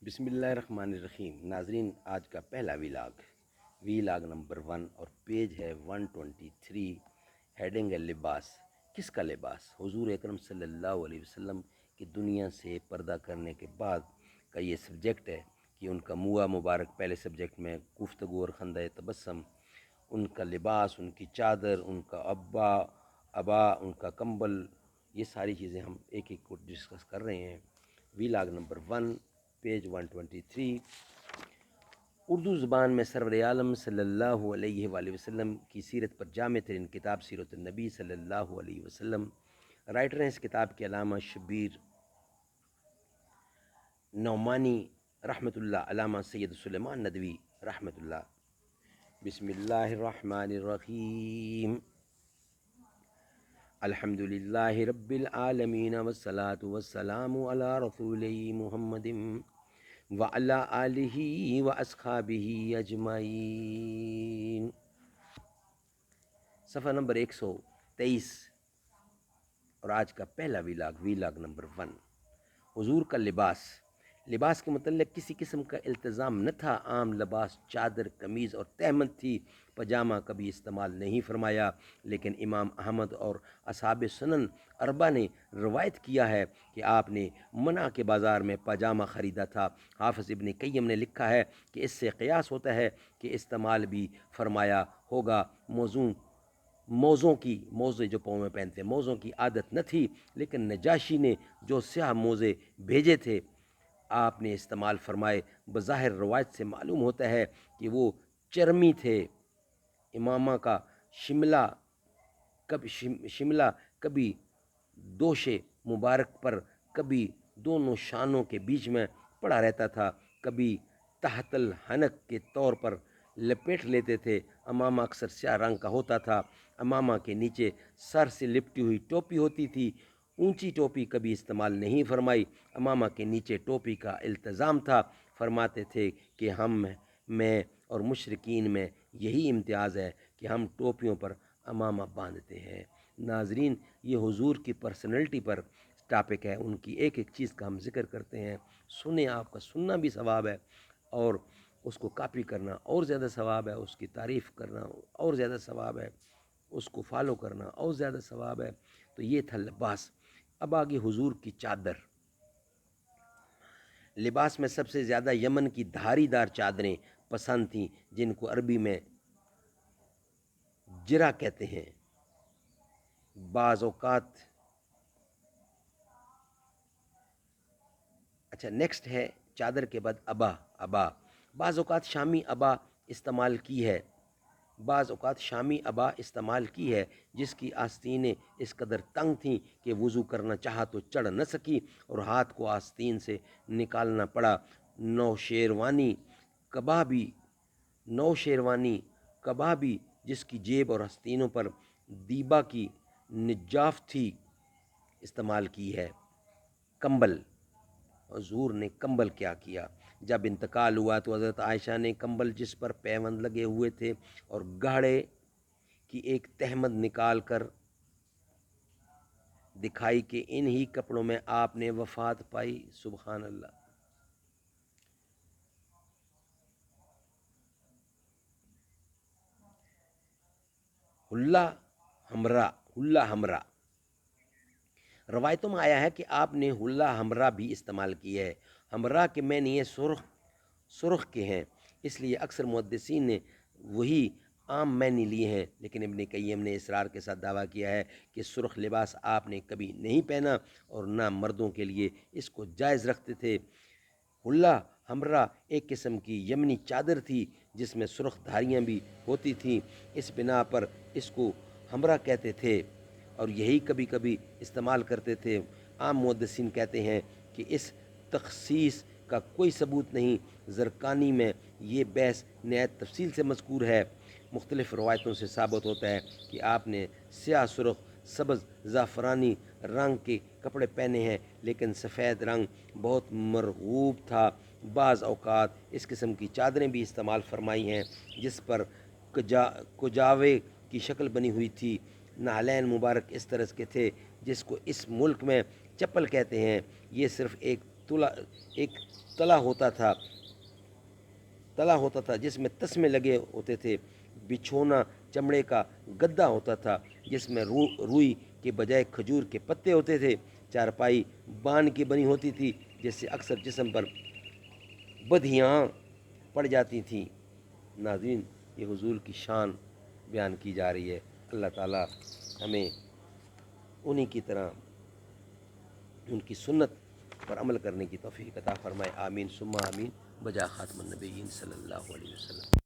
بسم اللہ الرحمن الرحیم۔ ناظرین، آج کا پہلا ویلاگ نمبر 1 اور پیج ہے 123۔ ہیڈنگ ہے لباس۔ کس کا لباس؟ حضور اکرم صلی اللہ علیہ وسلم کی دنیا سے پردہ کرنے کے بعد کا یہ سبجیکٹ ہے کہ ان کا منہ مبارک پہلے سبجیکٹ میں گفتگو اور خندۂ تبسم، ان کا لباس، ان کی چادر، ان کا ابا، ان کا کمبل، یہ ساری چیزیں ہم ایک ایک کو ڈسکس کر رہے ہیں۔ Vlog number 1 page 123۔ اردو زبان میں سرور عالم صلی اللہ علیہ وآلہ وسلم کی سیرت پر جامع ترین کتاب سیرت النبی صلی اللہ علیہ وسلم۔ رائٹر ہیں اس کتاب کے علامہ شبیر نعمانی رحمۃ اللہ، علامہ سید سلیمان ندوی رحمۃ اللہ۔ بسم اللہ الرحمن الرحیم۔ الحمد للہ رب العالمین والصلاة والسلام علی رسول محمد وعلی آلہ واصحابہ اجمعین۔ صفحہ نمبر 123 اور آج کا پہلا ویلاگ نمبر 1۔ حضور کا لباس کے متعلق کسی قسم کا التزام نہ تھا۔ عام لباس چادر، قمیض اور تہمد تھی۔ پاجامہ کبھی استعمال نہیں فرمایا، لیکن امام احمد اور اصحاب سنن اربعہ نے روایت کیا ہے کہ آپ نے منع کے بازار میں پاجامہ خریدا تھا۔ حافظ ابن قیم نے لکھا ہے کہ اس سے قیاس ہوتا ہے کہ استعمال بھی فرمایا ہوگا۔ موزے جو پاؤں میں پہنتے ہیں، موزوں کی عادت نہ تھی، لیکن نجاشی نے جو سیاہ موزے بھیجے تھے آپ نے استعمال فرمائے۔ بظاہر روایت سے معلوم ہوتا ہے کہ وہ چرمی تھے۔ امامہ کا شملہ کبھی دوش مبارک پر، کبھی دونوں شانوں کے بیچ میں پڑا رہتا تھا، کبھی تحت الحنک کے طور پر لپیٹ لیتے تھے۔ امامہ اکثر سیاہ رنگ کا ہوتا تھا۔ امامہ کے نیچے سر سے لپٹی ہوئی ٹوپی ہوتی تھی۔ اونچی ٹوپی کبھی استعمال نہیں فرمائی۔ امامہ کے نیچے ٹوپی کا التزام تھا۔ فرماتے تھے کہ ہم میں اور مشرکین میں یہی امتیاز ہے کہ ہم ٹوپیوں پر امامہ باندھتے ہیں۔ ناظرین، یہ حضور کی پرسنلٹی پر ٹاپک ہے، ان کی ایک ایک چیز کا ہم ذکر کرتے ہیں۔ سنیں، آپ کا سننا بھی ثواب ہے، اور اس کو کاپی کرنا اور زیادہ ثواب ہے، اس کی تعریف کرنا اور زیادہ ثواب ہے، اس کو فالو کرنا اور زیادہ ثواب ہے۔ تو یہ تھا لباس۔ اب آگے حضور کی چادر۔ لباس میں سب سے زیادہ یمن کی دھاری دار چادریں پسند تھیں، جن کو عربی میں جرہ کہتے ہیں۔ بعض اوقات نیکسٹ ہے چادر کے بعد ابا۔ بعض اوقات شامی ابا استعمال کی ہے، جس کی آستینیں اس قدر تنگ تھیں کہ وضو کرنا چاہا تو چڑھ نہ سکی اور ہاتھ کو آستین سے نکالنا پڑا۔ نوشیروانی کبابی جس کی جیب اور آستینوں پر دیبا کی نجاف تھی، استعمال کی ہے۔ کمبل۔ حضور نے کمبل کیا کیا؟ جب انتقال ہوا تو حضرت عائشہ نے کمبل جس پر پیوند لگے ہوئے تھے اور گھاڑے کی ایک تہمد نکال کر دکھائی کہ انہی کپڑوں میں آپ نے وفات پائی۔ سبحان اللہ۔ حلہ حمرا۔ روایتوں میں آیا ہے کہ آپ نے حلہ حمرا بھی استعمال کی ہے۔ حمرا کے معنی سرخ کے ہیں، اس لیے اکثر محدثین نے وہی عام معنی لیے ہیں، لیکن ابن قیم نے اصرار کے ساتھ دعویٰ کیا ہے کہ سرخ لباس آپ نے کبھی نہیں پہنا اور نہ مردوں کے لیے اس کو جائز رکھتے تھے۔ حلہ حمرا ایک قسم کی یمنی چادر تھی جس میں سرخ دھاریاں بھی ہوتی تھیں، اس بنا پر اس کو حمرا کہتے تھے اور یہی کبھی کبھی استعمال کرتے تھے۔ عام محدثین کہتے ہیں کہ اس تخصیص کا کوئی ثبوت نہیں۔ زرقانی میں یہ بحث نہایت تفصیل سے مذکور ہے۔ مختلف روایتوں سے ثابت ہوتا ہے کہ آپ نے سیاہ، سرخ، سبز، زعفرانی رنگ کے کپڑے پہنے ہیں، لیکن سفید رنگ بہت مرغوب تھا۔ بعض اوقات اس قسم کی چادریں بھی استعمال فرمائی ہیں جس پر کجاوے کی شکل بنی ہوئی تھی۔ نعلین مبارک اس طرح کے تھے جس کو اس ملک میں چپل کہتے ہیں۔ یہ صرف ایک ایک تلا ہوتا تھا جس میں تسمے لگے ہوتے تھے، بچھونا چمڑے کا گدا ہوتا تھا جس میں روئی کے بجائے کھجور کے پتے ہوتے تھے، چارپائی بان کی بنی ہوتی تھی جس سے اکثر جسم پر بدھیاں پڑ جاتی تھیں۔ ناظرین، یہ حضور کی شان بیان کی جا رہی ہے۔ اللہ تعالیٰ ہمیں انہی کی طرح ان کی سنت پر عمل کرنے کی توفیق عطا فرمائے۔ آمین ثم آمین بجا خاتم النبیین صلی اللہ علیہ وسلم۔